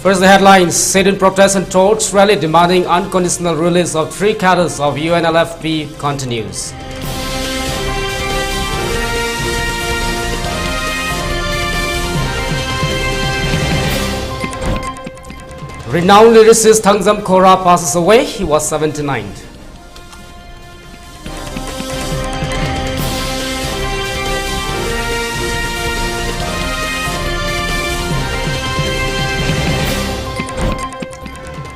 First, the headlines: sit-in protest and torch rally demanding unconditional release of 3 cadres of UNLFP continues. Renowned lyricist Thangzam Kora passes away. He was 79.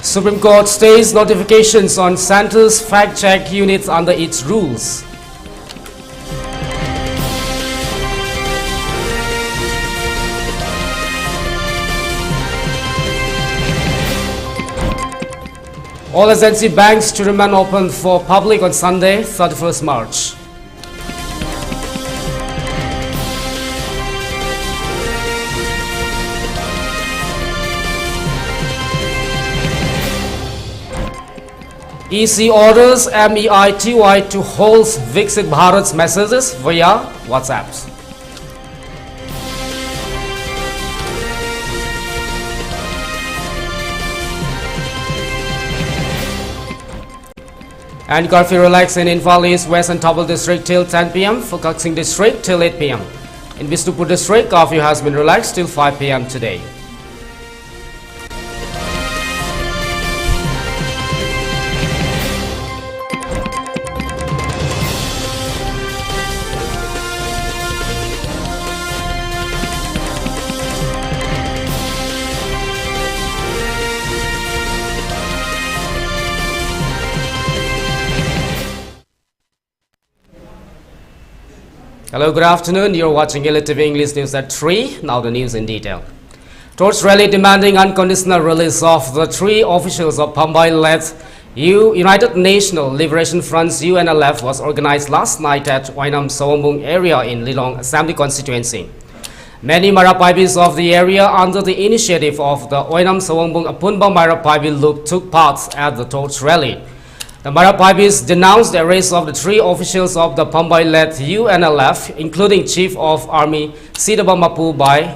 Supreme Court stays notifications on Centre's fact-check units under its rules. All agency banks to remain open for public on Sunday, 31st March. EC orders MEITY to hold Viksit Bharat's messages via WhatsApp. And curfew relaxed in Imphal East, West and Tabal District till 10 p.m. for Kaksing District till 8 p.m. In Bishnupur District, curfew has been relaxed till 5 p.m. today. Hello, good afternoon. You're watching ELITETV English News at 3. Now the news in detail. Torch rally demanding unconditional release of the 3 officials of Panmei-led United National Liberation Front's UNLF was organized last night at Oinam Sawambung area in Lilong Assembly constituency. Many Marapaibis of the area, under the initiative of the Oinam Sawambung Apunba Marapaibi Loop, took part at the torch rally. The Marapaibis denounced the arrest of the 3 officials of the Panmei-led UNLF, including Chief of Army Sidaba Mapu by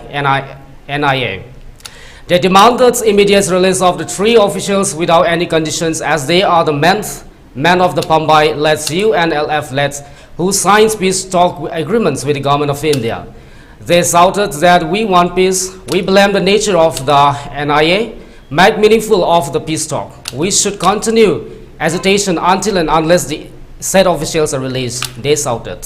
NIA. They demanded immediate release of the 3 officials without any conditions, as they are the men of the Panmei-led UNLF who signed peace talk agreements with the government of India. They shouted that we want peace, we blame the nature of the NIA, make meaningful of the peace talk. We should continue agitation until and unless the said officials are released, they shouted.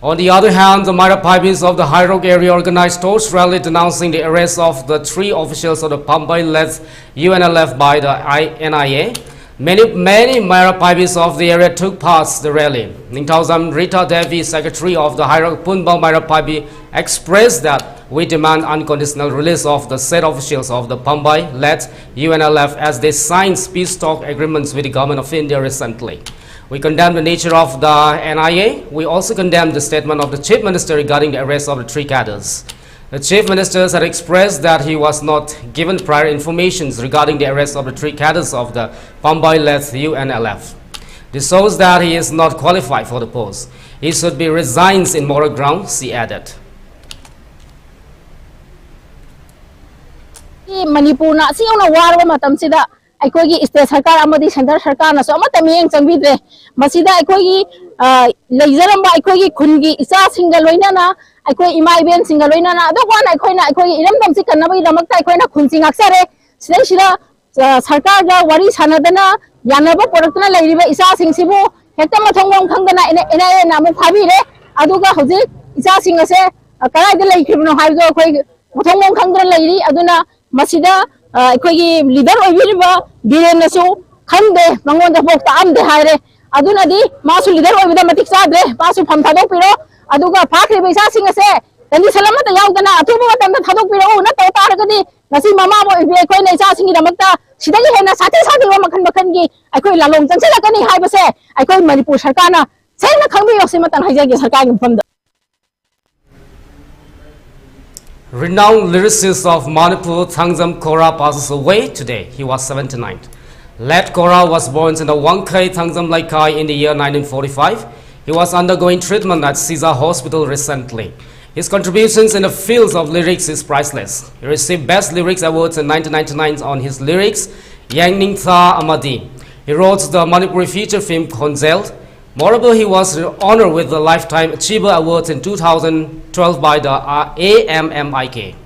On the other hand, the Marapaibis of the High Rock area organized torch rally denouncing the arrest of the 3 officials of the Panmei-led UNLF by the NIA. Many Marapaibis of the area took part in the rally. Ningtauzam Rita Devi, secretary of the High Rock Punba Marapaibi, expressed that we demand unconditional release of the said officials of the Panmei-led UNLF as they signed peace talk agreements with the government of India recently. We condemn the nature of the NIA. We also condemn the statement of the Chief Minister regarding the arrest of the 3 cadres. The Chief Minister had expressed that he was not given prior information regarding the arrest of the 3 cadres of the Panmei-led UNLF. This shows that he is not qualified for the post. He should be resigned in moral grounds, she added. Manipur na siyong nawaro matam sida aikogi state sarkar amadi center sarkar na so amata miyeng changbidre masida aikogi leijaramba aikogi khungi isa singa loina na aikoi ima iben singa loina na ado kwan aikoina aikogi iramdam si kannabai damakta aikoina khunsi ngaksare sidai sida sarkar ga wari sanadana yanaba produktna leiriba isa singsibu hekta mathongong khangdana ina namu phabire aduga hojik isa singase karai de leikhibno haibdo aikoi mathongong khangdana leiri aduna masida aikogi leader oibiriba birenasu khande mangonda bokta amde haire aduna di masu leader oibida matik sadre pasu pham thadok piro aduga phakri beisa singase tani salamata yaudana atuba matanda thadok piro na to taragadi ngasi mama bo ibe koi nei sa singi damakta sidagi hena sati makhan makhan gi aikoi lalong changsela kani haibase aikoi Manipur sarkarna sena khangbi yosimatan haijagi sarkar gi famda. Renowned lyricist of Manipur, Thangzam Kora, passes away today. He was 79. Late Kora was born in the Wangkai Thangzam Laikai in the year 1945. He was undergoing treatment at Caesar Hospital recently. His contributions in the fields of lyrics is priceless. He received Best Lyrics Awards in 1999 on his lyrics, Yang Ning Tha Amadi. He wrote the Manipuri feature film Konzel. Moreover, he was honored with the Lifetime Achiever Awards in 2012 by the AMMIK.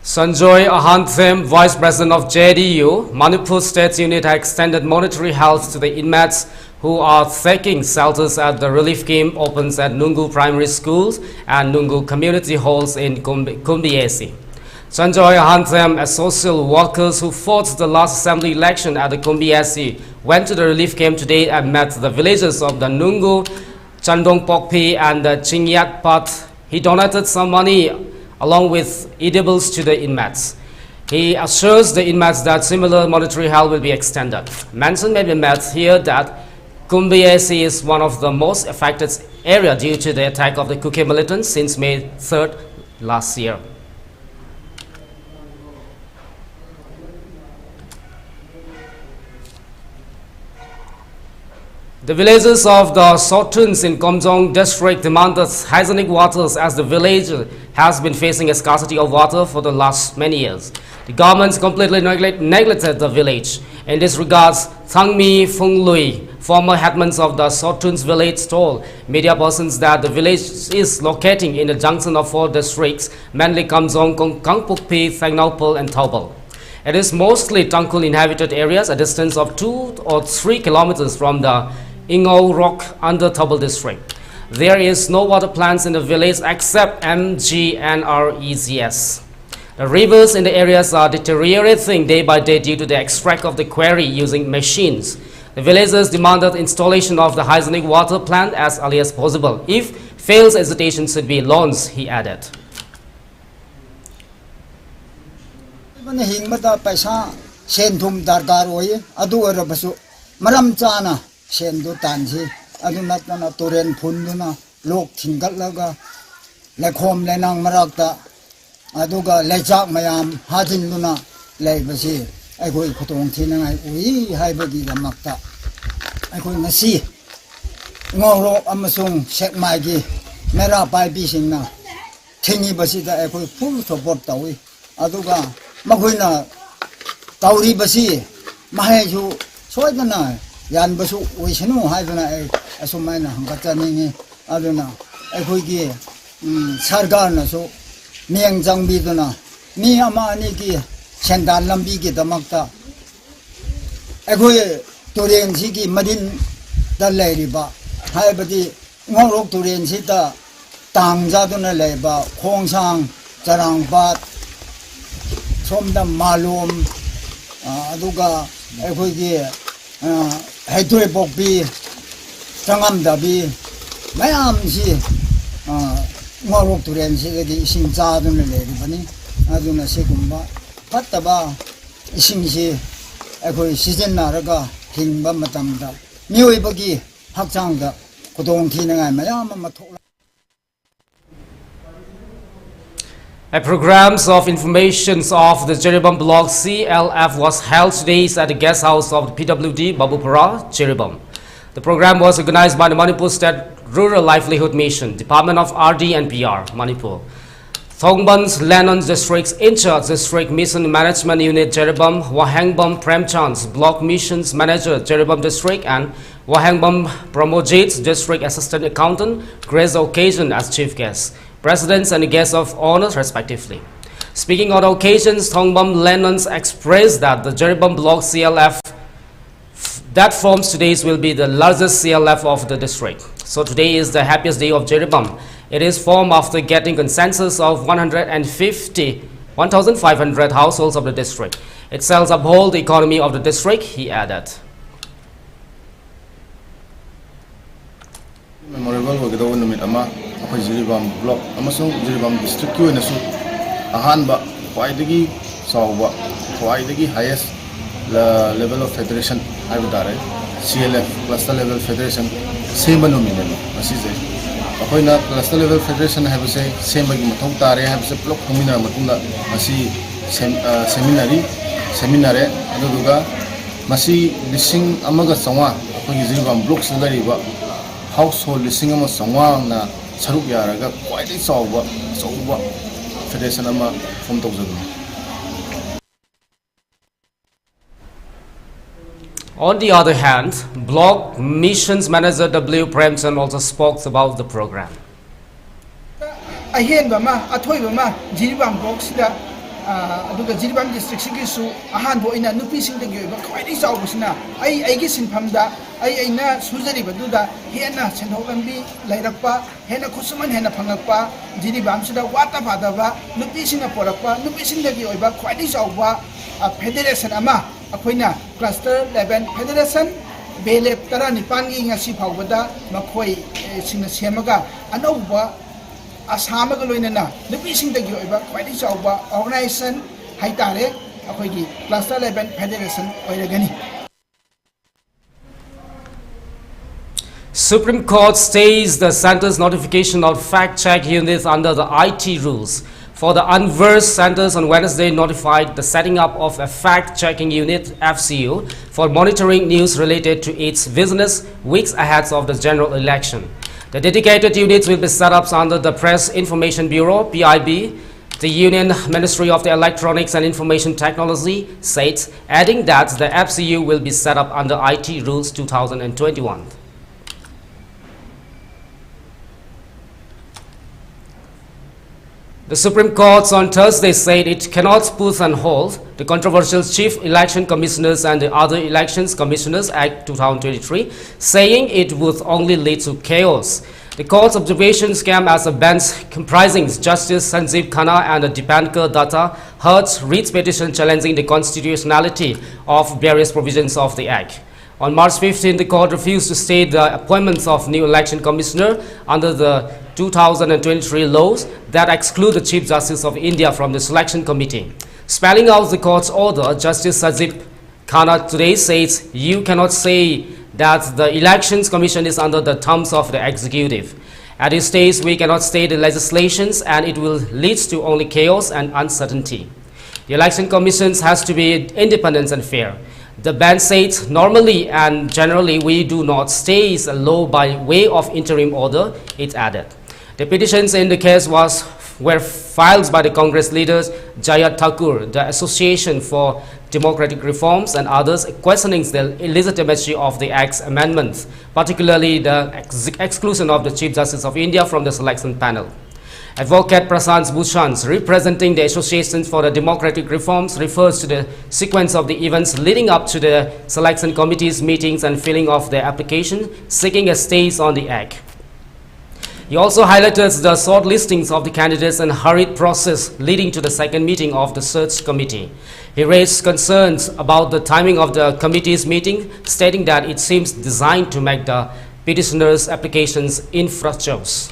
Sanjoy Ahanthem, Vice President of JDU, Manipur State Unit, has extended monetary help to the inmates who are taking shelters at the relief camp opens at Nungu Primary Schools and Nungu Community Halls in Kumbiesi. Sanjoy Ahanthem, a social worker who fought the last assembly election at the Kumbiesi, went to the relief camp today and met the villagers of the Nungu, Chandong Pokpi and the Chingyat Pat. He donated some money along with edibles to the inmates. He assures the inmates that similar monetary help will be extended. Mention may be made here that Kumbiesi is one of the most affected areas due to the attack of the Kuke militants since May 3rd last year. The villagers of the Sotuns in Komjong district demanded hygienic waters as the village has been facing a scarcity of water for the last many years. The government completely neglected the village. In this regard, Thangmi Funglui, former headman of the Sotuns village, told media persons that the village is located in the junction of 4 districts, mainly Komjong, Kangpukpi, Thangnapol and Taubal. It is mostly Tangkul inhabited areas, a distance of 2 or 3 kilometers from the Ingau Rock under Taubal district. There is no water plants in the village except MGNREZS. The rivers in the areas are deteriorating day by day due to the extract of the quarry using machines. The villagers demanded installation of the hygienic water plant as early as possible. If fails, hesitation should be launched, he added. Sendu tansi aduna tana toren phunduna lok thingatlaga lekhom lenang marakta aduga lechak mayam hajinduna leibasi aigoi khotong thinangai ui haibagi damakta aigoi ngasi ngoro amasung sekmaigi mera paibi singna thingi basida aigoi full support tawi aduga magoina tauri basi maheju soidana Yan basu wisnu haiduna asumana hangkatani aduna akhoi sarkar na so miang jangbi duna mi ama ani ki sendan lambi ki damakta akhoi toren si ki madin da leiriba haibadi ngorok toren si ta tangja duna leiba khongsang charangpat somda malum aduga akhoi Haitu Bokbi, Tangam Dabi, Mayam si Morok Turen si lagi ising zadun lagi bani, aduna segumba, pataba ising si aku season naraga hingba matamda, mioi bagi hakjangda kudong tinangai mayam matok. A program of information of the Jeribam Block CLF was held today at the guest house of the PWD Babupara, Jeribam. The program was organized by the Manipur State Rural Livelihood Mission, Department of RD and PR, Manipur. Thongban's Lennon District's in-charge District Mission Management Unit Jeribam, Wahangbam Premchand's Block Missions Manager Jeribam District and Wahangbam Pramojit's District Assistant Accountant graced the occasion as chief guests, presidents and guests of honor respectively. Speaking on the occasions, Thongbam Lennons expressed that the Jeribam Block CLF that forms today's will be the largest CLF of the district. So today is the happiest day of Jeribam. It is formed after getting consensus of 1,500 households of the district. It sells uphold the economy of the district, he added. Memorable Jeribam Block, Jeribam District, Ahanba ख्वाइदगी चावबा ख्वाइदगी highest level of federation हाइबो तारे CLF cluster level federation सेम नुमिने असिजे अखोइना cluster level federation हाइबसे सेमगी मथौ तारे हाइबसे ब्लॉक खमिना मतुंदा असि सेमिनारे अदुगा मसी लिसिंग अमगा संवा अखोइ जिरिबाम ब्लॉक सलरिबा हाउस होल्ड लिसिंग अमा संवा ना सरुक यारागा क्वाइदगी चावबा federation अमा फॉर्म तौजगु. On the other hand, Block Missions Manager W. Premchand also spoke about the program. Ahen bama athoi bama Jiribam block sida aduga Jiribam district sigi su ahan bo ina nupi sing de ba khwaidai chaw busina ai gi sinpham da ai na sujari badu da hena senhogambi lairakpa hena khusuman hena phangakpa Jiribam sida wata phada ba nupi sing na porakpa nupi sing de gi oiba khwaidai chaw ba federation ama अखोइना cluster 11 federation बेलेप तरा निपानगी ngasi phawbada makhoi singna semaga anouba asamaga loinana nupi singdagi oiba khwaidi chawba organization haitare akhoigi cluster 11 federation oiragani. Supreme Court stays the center's notification of fact-check units under the IT rules. For the unversed, centers on Wednesday notified the setting up of a fact-checking unit (FCU) for monitoring news related to its business weeks ahead of the general election. The dedicated units will be set up under the Press Information Bureau (PIB). The Union Ministry of the Electronics and Information Technology said, adding that the FCU will be set up under IT Rules 2021. The Supreme Court on Thursday said it cannot put on hold the controversial Chief Election Commissioners and the Other Elections Commissioners Act 2023, saying it would only lead to chaos. The court's observations came as a bench comprising Justice Sanjeev Khanna and Dipankar Datta heard writ petition challenging the constitutionality of various provisions of the Act. On March 15, the court refused to state the appointments of new election commissioner under the 2023 laws that exclude the Chief Justice of India from the selection committee. Spelling out the court's order, Justice Sanjeev Khanna today says you cannot say that the Elections Commission is under the thumbs of the executive. At this stage, we cannot state the legislations and it will lead to only chaos and uncertainty. The Election Commission has to be independent and fair. The bench said, normally and generally we do not stay a law by way of interim order, it added. The petitions in the case were filed by the Congress leaders Jayat Thakur, the Association for Democratic Reforms and others, questioning the illegitimacy of the Act's amendments, particularly the exclusion of the Chief Justice of India from the selection panel. Advocate Prasant Bhushan, representing the Association for the Democratic Reforms, refers to the sequence of the events leading up to the selection committee's meetings and filling of the application, seeking a stay on the Act. He also highlighted the short listings of the candidates and hurried process leading to the second meeting of the search committee. He raised concerns about the timing of the committee's meeting, stating that it seems designed to make the petitioners' applications infructuous.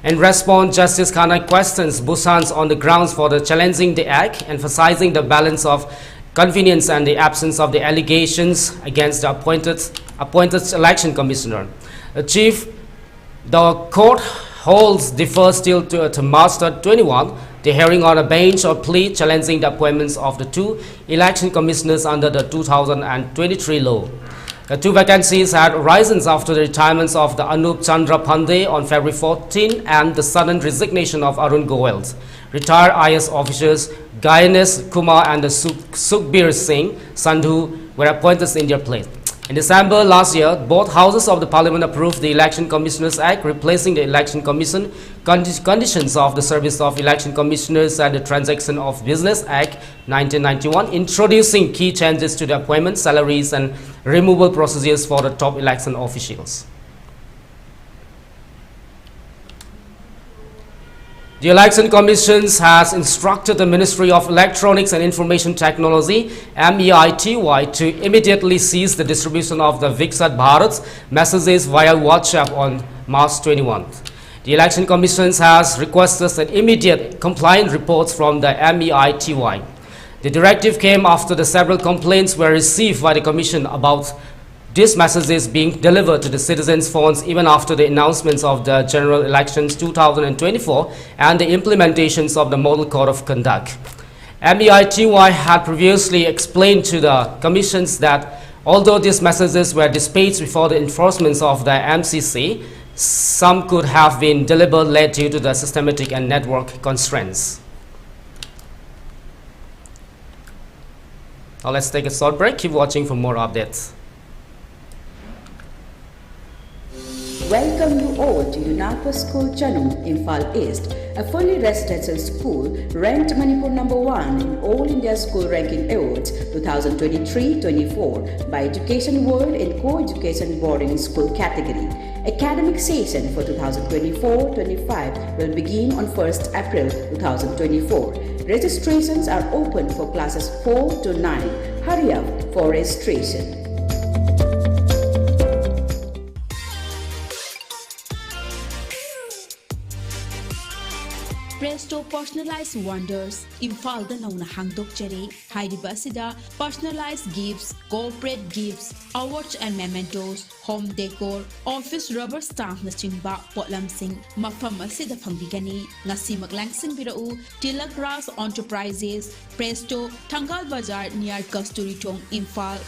In response, Justice Khanna questions Bhushan on the grounds for the challenging the Act, emphasizing the balance of convenience and the absence of the allegations against the appointed election commissioner. The court holds defers still to March 21, the hearing on a bench or plea challenging the appointments of the two election commissioners under the 2023 law. The two vacancies had arisen after the retirements of the Anup Chandra Pandey on February 14 and the sudden resignation of Arun Goel. Retired IS officers Ganesh Kumar and Sukhbir Singh Sandhu were appointed in their place. In December last year, both houses of the parliament approved the Election Commissioners Act, replacing the Election Commission conditions of the service of election commissioners and the Transaction of Business Act 1991, introducing key changes to the appointment, salaries and removal procedures for the top election officials. The Election Commission has instructed the Ministry of Electronics and Information Technology (MEITY) to immediately cease the distribution of the Viksit Bharat messages via WhatsApp on March 21. The Election Commission has requested an immediate compliant report from the MEITY. The directive came after the several complaints were received by the Commission about these messages being delivered to the citizens' phones even after the announcements of the general elections 2024 and the implementations of the Model Code of Conduct. MEITY had previously explained to the commissions that although these messages were dispatched before the enforcement of the MCC, some could have been delivered late due to the systematic and network constraints. Now let's take a short break. Keep watching for more updates. Welcome you all to UNAPA School Chanung, Imphal East, a fully residential school ranked Manipur #1 in All India School Ranking Awards 2023-24 by Education World in Co-Education Boarding School category. Academic session for 2024-25 will begin on 1st April 2024. Registrations are open for classes 4 to 9. Hurry up for registration. Presto Personalized Wonders, Imphal da nauna hangdokjare, hairiba asida personalized gifts, corporate gifts, awards and mementos, home decor, office rubber stamp na chingba potlamsing mafam asida phangbigani. Ngasi maglangsing birau Tilak Ras Enterprises, Presto, Thangal Bazar near Kasturi Thong, Imphal.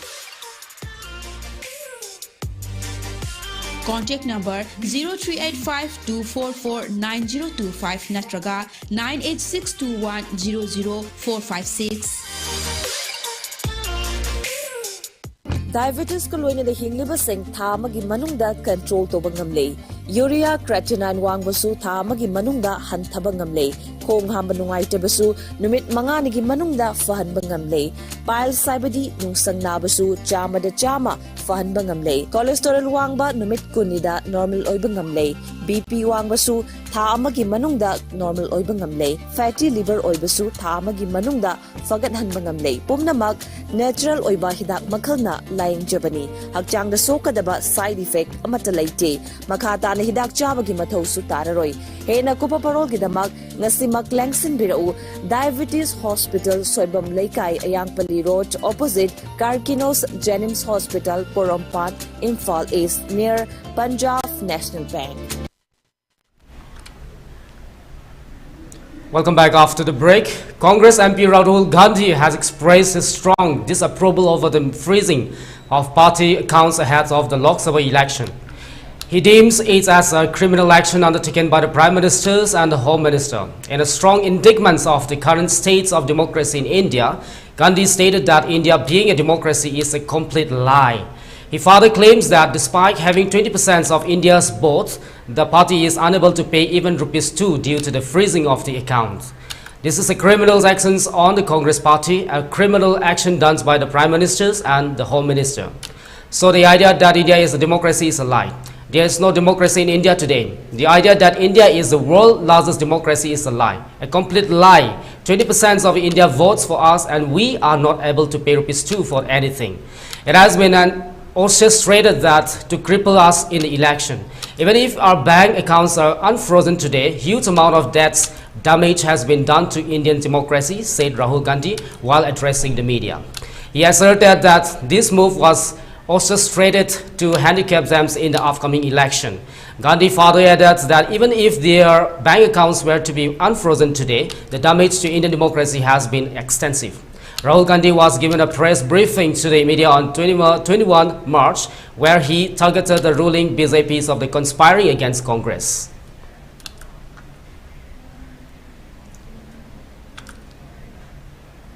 Contact number 0385-244-9025 natraga 98621-00456. Diabetes ko loina da hingliba sing tha magi manungda control to bangamle. Urea creatinine wangbasu tha magi manungda hanthaba ngamle. Khong hamba nungaite basu numit manga nigi manungda fahan bangamle. Bile saibadi nungsang nabasu chama da chama fahan bangamle. Cholesterol wangba numit kunida normal oy bangamle. BP wangbasu tha amagi manungda normal oy bangamle. Fatty liver oy basu tha amagi manungda fagat han bangamle. Pumnamak natural oy ba hidak makhalna laying jabani. Hakchang da sokadaba side effect amata laite. Makhata na hidak chabagi mathau su tararoi. Hena kupa parol gidamak ngasimak langsin birau Diabetes Hospital Soibam Laikai Ayangpali Road opposite Karkinos Jennings Hospital Porompat Imphal East near Punjab National Bank. Welcome back after the break. Congress MP Rahul Gandhi has expressed his strong disapproval over the freezing of party accounts ahead of the Lok Sabha election. He deems it as a criminal action undertaken by the Prime Ministers and the Home Minister. In a strong indictment of the current state of democracy in India, Gandhi stated that India being a democracy is a complete lie. He further claims that despite having 20% of India's votes, the party is unable to pay even ₹2 due to the freezing of the account. This is a criminal action on the Congress party, a criminal action done by the Prime Ministers and the Home Minister. So the idea that India is a democracy is a lie. There is no democracy in India today. The idea that India is the world's largest democracy is a lie, a complete lie. 20% of India votes for us and we are not able to pay ₹2 for anything. It has been orchestrated that to cripple us in the election. Even if our bank accounts are unfrozen today, huge amount of debts damage has been done to Indian democracy, said Rahul Gandhi while addressing the media. He asserted that this move was orchestrated to handicap them in the upcoming election. Gandhi further added that even if their bank accounts were to be unfrozen today, the damage to Indian democracy has been extensive. Rahul Gandhi was given a press briefing to the media on 21 March, where he targeted the ruling BJPs of the conspiring against Congress.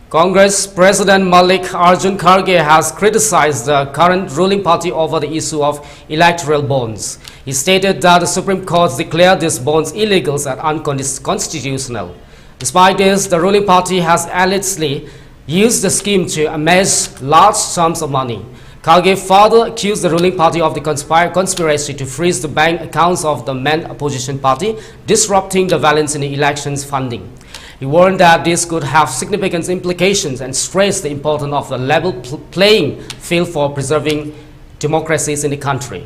Congress President Malik Arjun Kharge has criticized the current ruling party over the issue of electoral bonds. He stated that the Supreme Court declared these bonds illegal and unconstitutional. Despite this, the ruling party has allegedly used the scheme to amass large sums of money. Kharge further accused the ruling party of the conspiracy to freeze the bank accounts of the main opposition party, disrupting the balance in the elections funding. He warned that this could have significant implications and stressed the importance of the level playing field for preserving democracies in the country.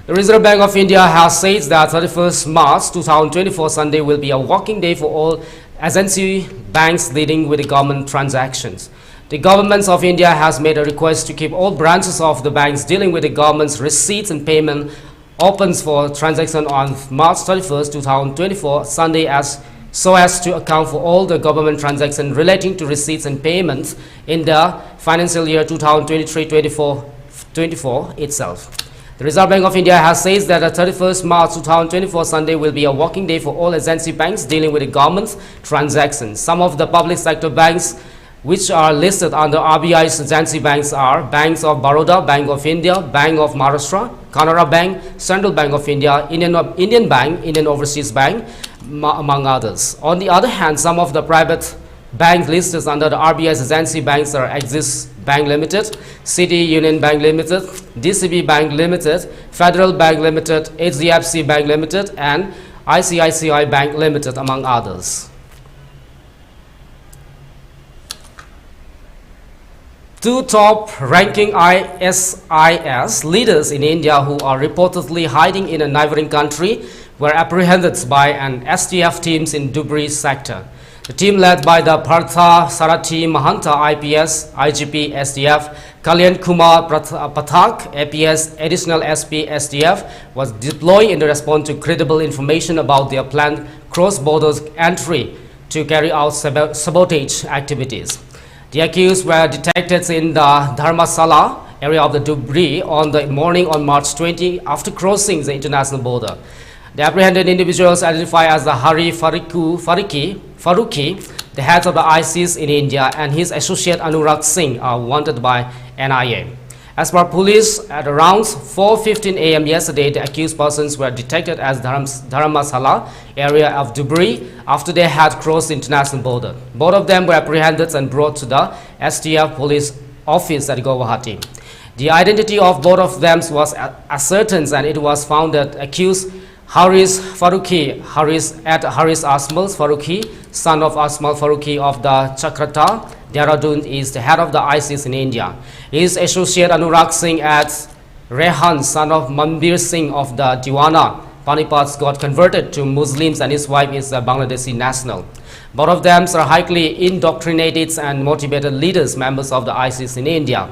The Reserve Bank of India has said that 31st March 2024 Sunday will be a working day for all agency banks dealing with the government transactions. The Government of India has made a request to keep all branches of the banks dealing with the government's receipts and payment open for transaction on March 31st 2024 Sunday so as to account for all the government transactions relating to receipts and payments in the financial year 2023-24 itself. The Reserve Bank of India has said that the 31st March 2024 Sunday will be a working day for all agency banks dealing with the government transactions. Some of the public sector banks which are listed under RBI's agency banks are Banks of Baroda, Bank of India, Bank of Maharashtra, Canara Bank, Central Bank of India, Indian Bank, Indian Overseas Bank, among others. On the other hand, some of the private banks listed under the RBI's agency banks are Axis Bank Limited, City Union Bank Limited, DCB Bank Limited, Federal Bank Limited, HDFC Bank Limited, and ICICI Bank Limited, among others. Two top-ranking ISIS leaders in India who are reportedly hiding in a neighboring country were apprehended by an STF teams in Dhubri sector. The team led by the Partha Sarathi Mahanta IPS, IGP STF, Kalyan Kumar Pathak APS, Additional SP STF was deployed in response to credible information about their planned cross-border entry to carry out sabotage activities. The accused were detected in the Dharmasala area of the Dhubri on the morning on March 20 after crossing the international border. The apprehended individuals identified as the Hari Faruqi, the head of the ISIS in India, and his associate Anurag Singh are wanted by NIA. As per police, at around 4:15 a.m. yesterday, the accused persons were detected as Dharmasala area of Dhubri after they had crossed the international border. Both of them were apprehended and brought to the STF police office at Guwahati. The identity of both of them was ascertained, and it was found that accused Haris Faruqi, Haris Asmal Faruqi, son of Asmal Faruqi of the Chakrata, Dehradun, is the head of the ISIS in India. His associate Anurag Singh at Rehan, son of Manbir Singh of the Diwana, Panipat, got converted to Muslims, and his wife is a Bangladeshi national. Both of them are highly indoctrinated and motivated leaders, members of the ISIS in India.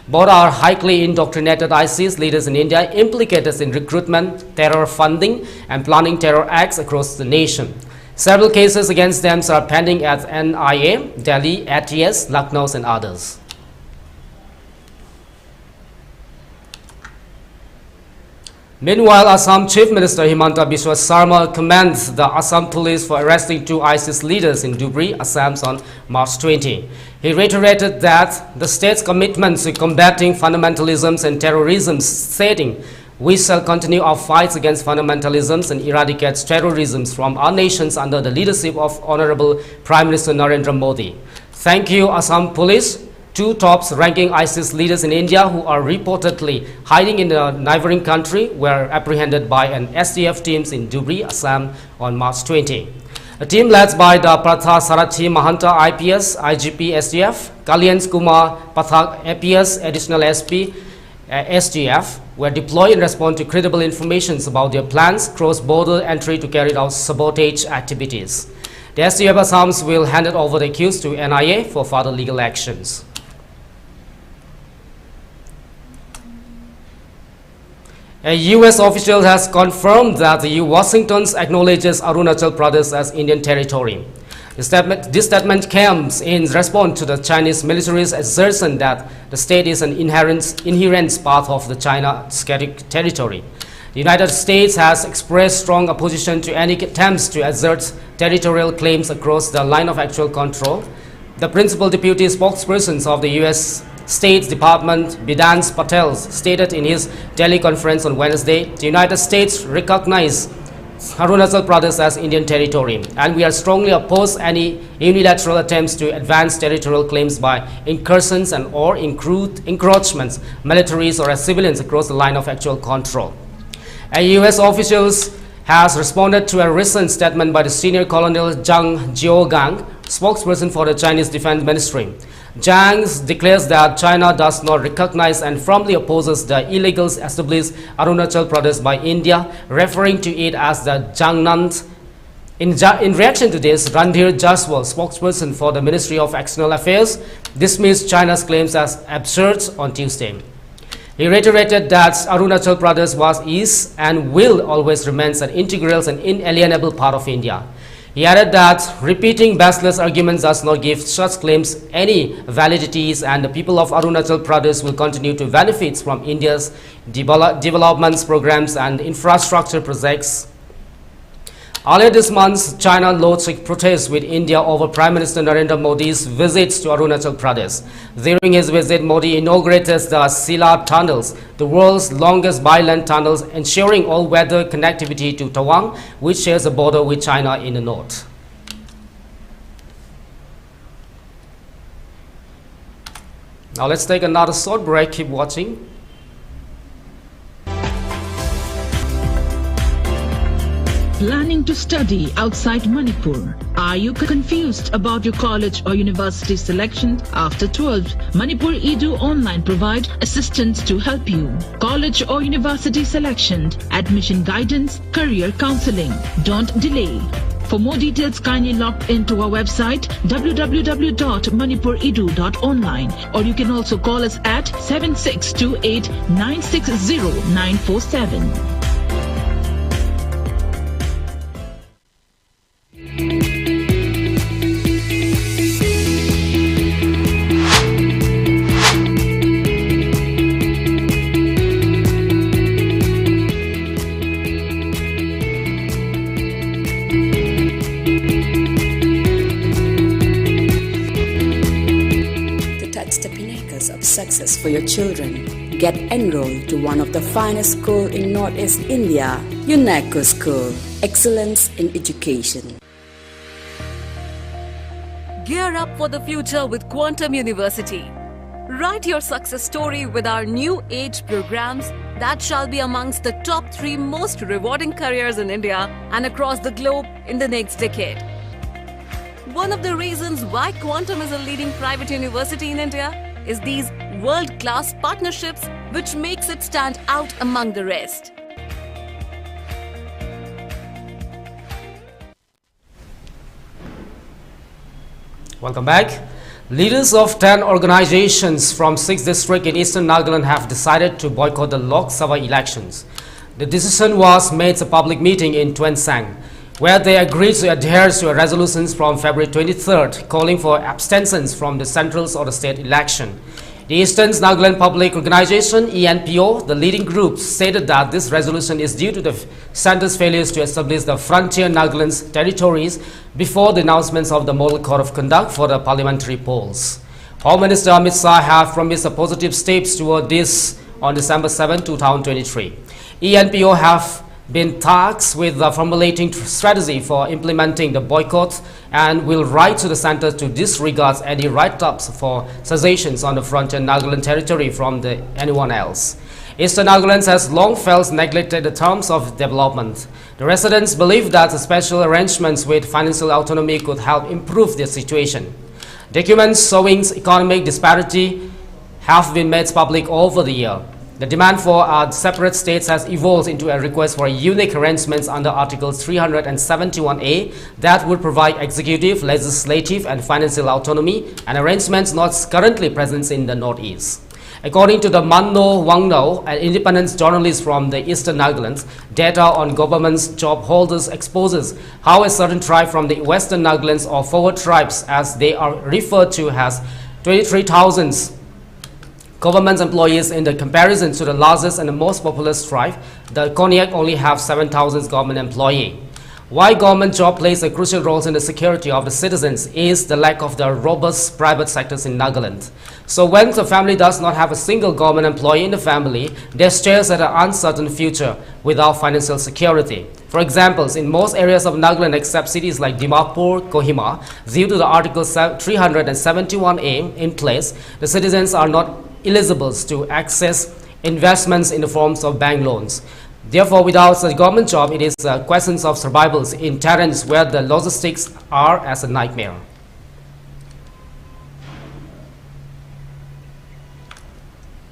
Both are highly indoctrinated ISIS leaders in India implicated in recruitment, terror funding, and planning terror acts across the nation. Several cases against them are pending at NIA, Delhi, ATS, Lucknow, and others. Meanwhile, Assam Chief Minister Himanta Biswa Sarma commends the Assam police for arresting two ISIS leaders in Dhubri, Assam on March 20. He reiterated that the state's commitment to combating fundamentalism and terrorism, stating, "We shall continue our fights against fundamentalism and eradicate terrorism from our nations under the leadership of Honorable Prime Minister Narendra Modi." Thank you, Assam Police. Two top-ranking ISIS leaders in India who are reportedly hiding in a neighboring country were apprehended by an STF teams in Dhubri, Assam on March 20. A team led by the Partha Sarathi Mahanta IPS, IGP STF, Kalyan Kumar Pathak APS, Additional SP STF were deployed in response to credible information about their plans cross-border entry to carry out sabotage activities. The STF Assam will hand it over the accused to NIA for further legal actions. A U.S. official has confirmed that Washington acknowledges Arunachal Pradesh as Indian territory. This statement comes in response to the Chinese military's assertion that the state is an inherent part of the China's territory. The United States has expressed strong opposition to any attempts to assert territorial claims across the line of actual control. The principal deputy spokesperson of the U.S. State Department, Bidans Patel, stated in his Delhi conference on Wednesday, the United States recognizes Arunachal Pradesh as Indian territory, and we are strongly opposed any unilateral attempts to advance territorial claims by incursions and or encroachments, militaries or civilians across the line of actual control. A U.S. official has responded to a recent statement by the senior Colonel Zhang Jiaogang, spokesperson for the Chinese Defense Ministry. Zhang declares that China does not recognize and firmly opposes the illegals established Arunachal Pradesh by India, referring to it as the Jiangnan. In reaction to this, Randhir Jaswal, spokesperson for the Ministry of External Affairs, dismissed China's claims as absurd on Tuesday. He reiterated that Arunachal Pradesh is and will always remain an integral and inalienable part of India. He added that repeating baseless arguments does not give such claims any validities, and the people of Arunachal Pradesh will continue to benefit from India's development programs and infrastructure projects. Earlier this month, China lodged a protest with India over Prime Minister Narendra Modi's visits to Arunachal Pradesh. During his visit, Modi inaugurated the Sila tunnels, the world's longest by-land tunnels, ensuring all-weather connectivity to Tawang, which shares a border with China in the north. Now let's take another short break. Keep watching. Planning to study outside Manipur? Are you confused about your college or university selection after 12? Manipur Edu Online provide assistance to help you. College or university selection, admission guidance, career counseling. Don't delay. For more details, kindly log into our website www.manipuredu.online, or you can also call us at 7628 960 947. Success for your children. Get enrolled to one of the finest schools in Northeast India, UNESCO School. Excellence in education. Gear up for the future with Quantum University. Write your success story with our new age programs that shall be amongst the top 3 most rewarding careers in India and across the globe in the next decade. One of the reasons why Quantum is a leading private university in India is these world-class partnerships, which makes it stand out among the rest. Welcome back. Leaders of 10 organizations from 6 districts in eastern Nagaland have decided to boycott the Lok Sabha elections. The decision was made at a public meeting in Tuensang, where they agreed to adhere to resolutions from February 23rd calling for abstentions from the central or the state election. The Eastern Nagaland Public Organization, ENPO, the leading group, stated that this resolution is due to the center's failures to establish the frontier Nagaland's territories before the announcements of the Model Code of Conduct for the parliamentary polls. Home Minister Amit Shah have promised positive steps toward this on December 7, 2023. ENPO have been tasked with formulating strategy for implementing the boycott and will write to the center to disregard any write-ups for cessations on the frontier Nagaland territory from anyone else. Eastern Nagaland has long felt neglected the terms of development. The residents believe that special arrangements with financial autonomy could help improve their situation. Documents showing economic disparity have been made public over the year. The demand for separate states has evolved into a request for unique arrangements under Article 371A that would provide executive, legislative and financial autonomy and arrangements not currently present in the Northeast. According to the Manno Wangno, an independent journalist from the Eastern Nagaland, data on government's job holders exposes how a certain tribe from the Western Nagalands or forward tribes, as they are referred to, has 23,000 government employees in the comparison to the largest and the most populous tribe. The Konyak only have 7,000 government employees. Why government job plays a crucial role in the security of the citizens is the lack of the robust private sectors in Nagaland. So when the family does not have a single government employee in the family, they stares at an uncertain future without financial security. For example, in most areas of Nagaland except cities like Dimapur, Kohima, due to the Article 371A in place, the citizens are not eligible to access investments in the forms of bank loans. Therefore, without a government job, it is a question of survival in terrains where the logistics are as a nightmare.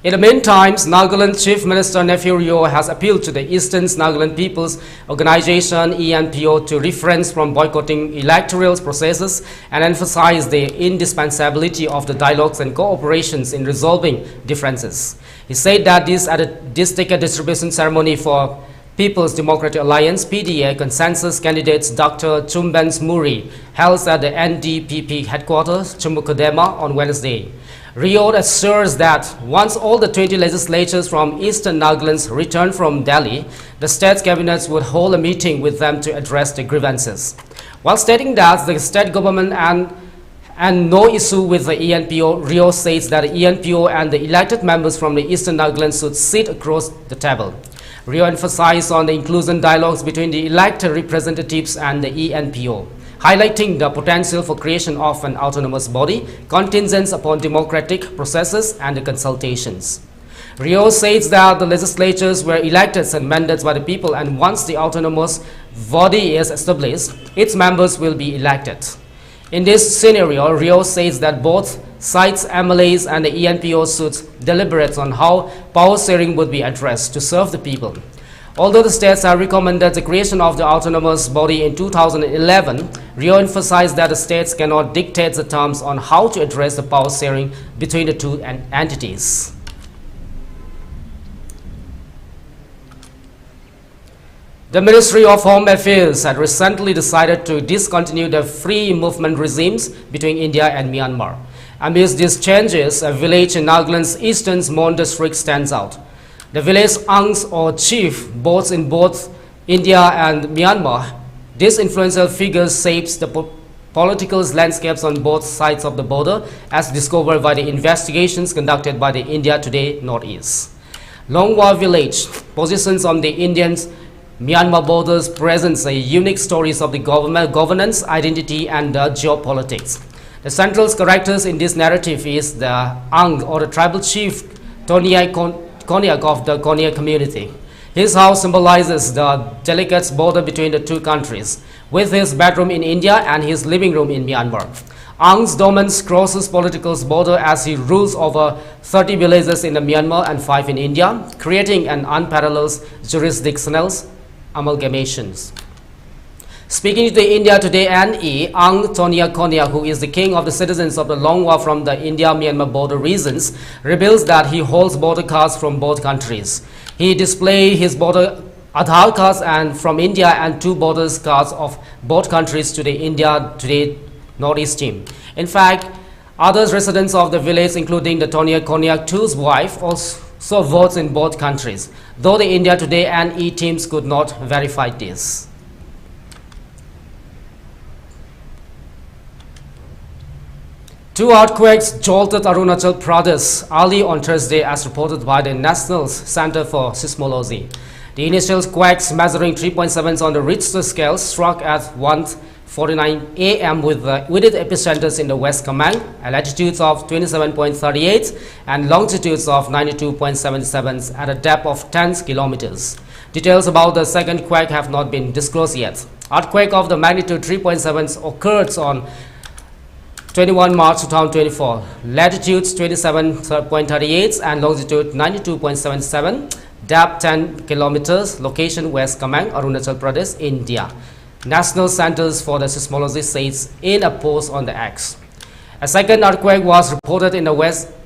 In the meantime, Nagaland Chief Minister Nephew Rio has appealed to the Eastern Nagaland People's Organization ENPO to refrain from boycotting electoral processes and emphasize the indispensability of the dialogues and cooperations in resolving differences. He said that this at a ticket distribution ceremony for People's Democratic Alliance PDA consensus candidates Dr. Chumbens Muri held at the NDPP headquarters Chumukadema on Wednesday. Rio assures that once all the 20 legislatures from Eastern Nagaland return from Delhi, the state cabinets would hold a meeting with them to address the grievances. While stating that the state government and no issue with the ENPO, Rio says that the ENPO and the elected members from the Eastern Nagaland should sit across the table. Rio emphasized on the inclusion dialogues between the elected representatives and the ENPO, highlighting the potential for creation of an autonomous body contingent upon democratic processes and consultations. Rio says that the legislatures were elected and mandated by the people, and once the autonomous body is established, its members will be elected. In this scenario, Rio says that both sides, MLAs and the ENPO should deliberate on how power sharing would be addressed to serve the people. Although the states have recommended the creation of the autonomous body in 2011, Rio emphasized that the states cannot dictate the terms on how to address the power sharing between the two entities. The Ministry of Home Affairs had recently decided to discontinue the free movement regimes between India and Myanmar. Amidst these changes, a village in Nagaland's eastern Mon district stands out. The village Angs or chief boats in both India and Myanmar. This influential figure shapes the political landscapes on both sides of the border, as discovered by the investigations conducted by the India Today Northeast. Longwa village positions on the Indian-Myanmar borders presents a unique stories of the governance, identity and geopolitics. The central characters in this narrative is the Ang or the tribal chief Konyak of the Konyak community. His house symbolizes the delicate border between the two countries, with his bedroom in India and his living room in Myanmar. Ang's dominance crosses political border as he rules over 30 villages in Myanmar and 5 in India, creating an unparalleled jurisdictional amalgamations. Speaking to the India Today NE, Ang Tonia Konya, who is the king of the citizens of the Longwa from the India-Myanmar border regions, reveals that he holds border cards from both countries. He displays his border Aadhaar cards and from India and 2 border cards of both countries to the India Today Northeast team. In fact, other residents of the village, including the Tonia Konya II's wife, also votes in both countries, though the India Today NE teams could not verify this. Two earthquakes jolted Arunachal Pradesh early on Thursday, as reported by the National Center for Seismology. The initial quakes, measuring 3.7 on the Richter scale, struck at 1:49 a.m. with its epicenters in the West Command, at latitudes of 27.38 and longitudes of 92.77 at a depth of 10 kilometers. Details about the second quake have not been disclosed yet. Earthquake of the magnitude 3.7 occurred on 21 March 2024, latitudes 27.38 and longitude 92.77, depth 10 kilometers, location West Command, Arunachal Pradesh, India. National Centers for the Seismology says in a post on the X. A second earthquake was reported in the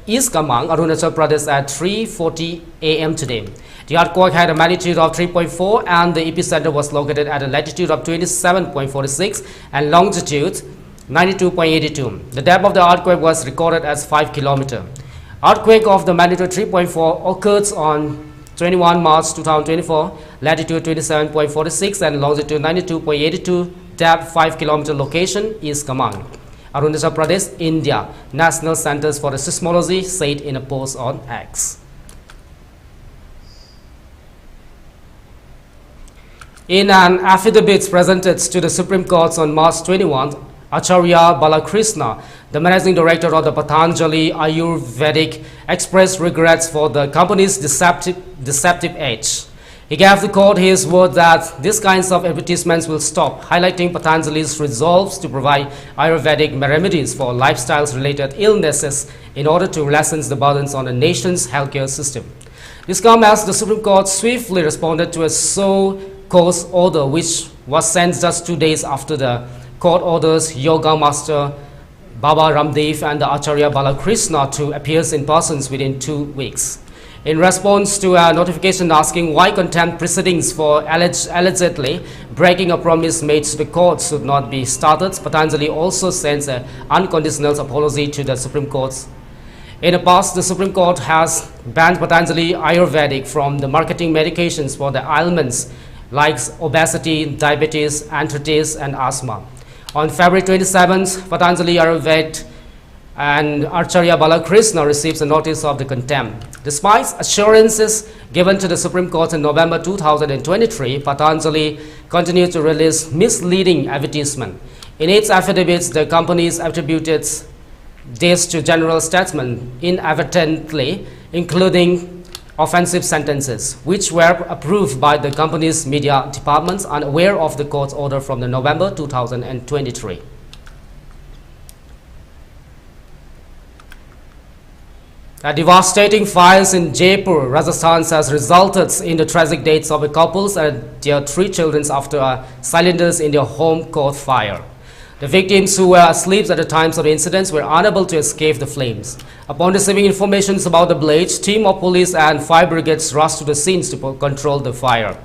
East Command, Arunachal Pradesh at 3:40 a.m. today. The earthquake had a magnitude of 3.4 and the epicenter was located at a latitude of 27.46 and longitude 92.82. The depth of the earthquake was recorded as 5 km. Earthquake of the magnitude 3.4 occurred on 21 March 2024, latitude 27.46 and longitude 92.82, depth 5 km, location East Command, Arunachal Pradesh, India. National Centers for the Seismology said in a post on X. In an affidavit presented to the Supreme Court on March 21, Acharya Balakrishna, the managing director of the Patanjali Ayurvedic, expressed regrets for the company's deceptive age. He gave the court his word that these kinds of advertisements will stop, highlighting Patanjali's resolve to provide Ayurvedic remedies for lifestyles-related illnesses in order to lessen the burdens on the nation's healthcare system. This comes as the Supreme Court swiftly responded to a so-cause order which was sent just 2 days after the court orders yoga master Baba Ramdev and the Acharya Balakrishna to appear in person within 2 weeks. In response to a notification asking why contempt proceedings for allegedly breaking a promise made to the court should not be started, Patanjali also sends an unconditional apology to the Supreme Court. In the past, the Supreme Court has banned Patanjali Ayurvedic from the marketing medications for the ailments like obesity, diabetes, arthritis, and asthma. On February 27th, Patanjali Ayurvedic and Acharya Balakrishna receives a notice of the contempt. Despite assurances given to the Supreme Court in November 2023, Patanjali continued to release misleading advertisement. In its affidavits, the companies attributed this to general statements inadvertently, including offensive sentences, which were approved by the company's media departments, unaware of the court's order from the November 2023. A devastating fires in Jaipur, Rajasthan has resulted in the tragic deaths of a couple and their 3 children after cylinders in their home caught fire. The victims, who were asleep at the time of the incidents, were unable to escape the flames. Upon receiving information about the blaze, team of police and fire brigades rushed to the scenes to control the fire.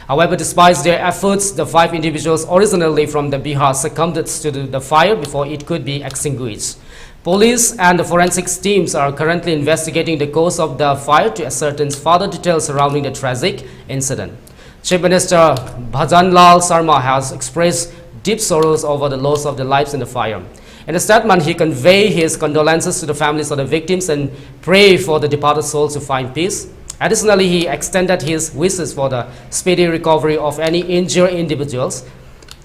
However, despite their efforts, the 5 individuals originally from the Bihar succumbed to the fire before it could be extinguished. Police and the forensics teams are currently investigating the cause of the fire to ascertain further details surrounding the tragic incident. Chief Minister Bhajanlal Sharma has expressed deep sorrows over the loss of the lives in the fire. In a statement, he conveyed his condolences to the families of the victims and prayed for the departed souls to find peace. Additionally, he extended his wishes for the speedy recovery of any injured individuals.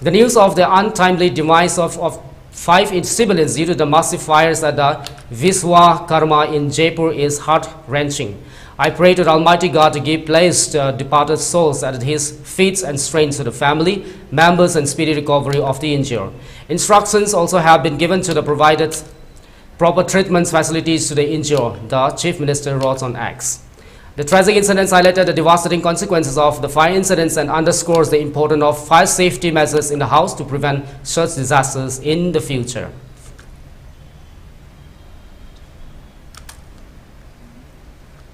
The news of the untimely demise of 5 civilians due to the massive fires at the Vishwakarma in Jaipur is heart-wrenching. I pray to the Almighty God to give place to departed souls at His feet and strength to the family members and speedy recovery of the injured. Instructions also have been given to the provided proper treatment facilities to the injured, the Chief Minister wrote on X. The tragic incidents highlighted the devastating consequences of the fire incidents and underscores the importance of fire safety measures in the house to prevent such disasters in the future.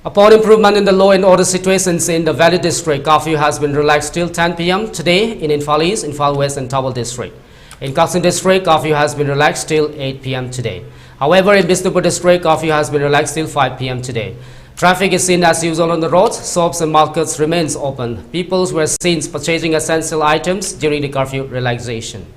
Upon improvement in the law and order situations in the Valley District, curfew has been relaxed till 10 p.m. today in Infal East, Infal West and Tawal District. In Kaksin District, curfew has been relaxed till 8 p.m. today. However, in Bisnupur District, curfew has been relaxed till 5 p.m. today. Traffic is seen as usual on the roads. Shops and markets remains open. People were seen purchasing essential items during the curfew relaxation.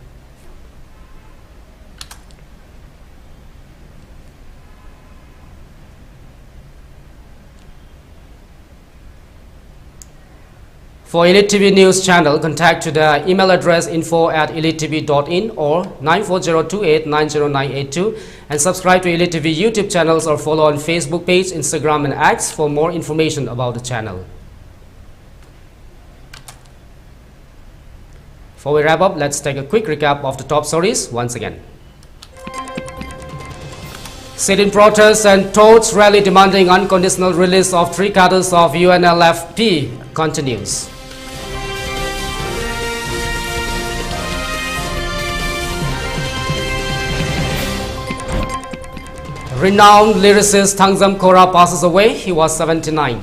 For ELITETV News channel, contact to the email address info@elitetv.in or 9402890982 and subscribe to ELITETV YouTube channels or follow on Facebook page, Instagram and X for more information about the channel. Before we wrap up, let's take a quick recap of the top stories once again. Sit-in protests and torch rally demanding unconditional release of 3 cadres of UNLFP continues. Renowned lyricist Thangzam Kora passes away. He was 79.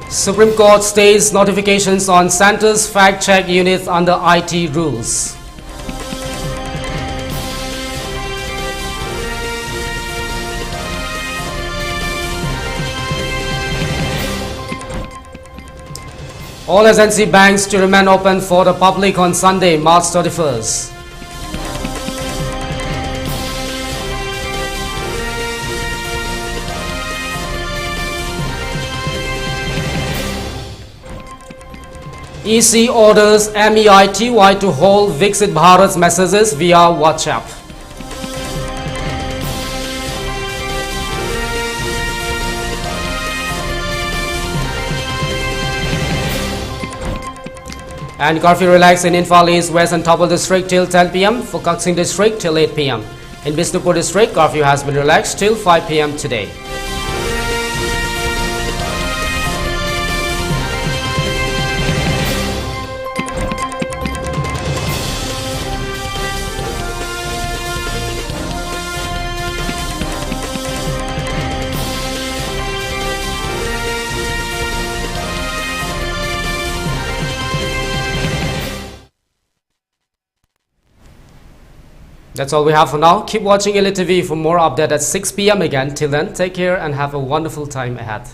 Supreme Court stays notifications on Center's fact-check unit under IT rules. All agency banks to remain open for the public on Sunday, March 31st. EC orders MEITY to hold Viksit Bharat's messages via WhatsApp. And curfew relaxed in Imphal East, West and Topal District till 10 p.m. For Kaksing District till 8 p.m. In Bishnupur District, curfew has been relaxed till 5 p.m. today. That's all we have for now. Keep watching ELITETV for more updates at 6 p.m. again. Till then, take care and have a wonderful time ahead.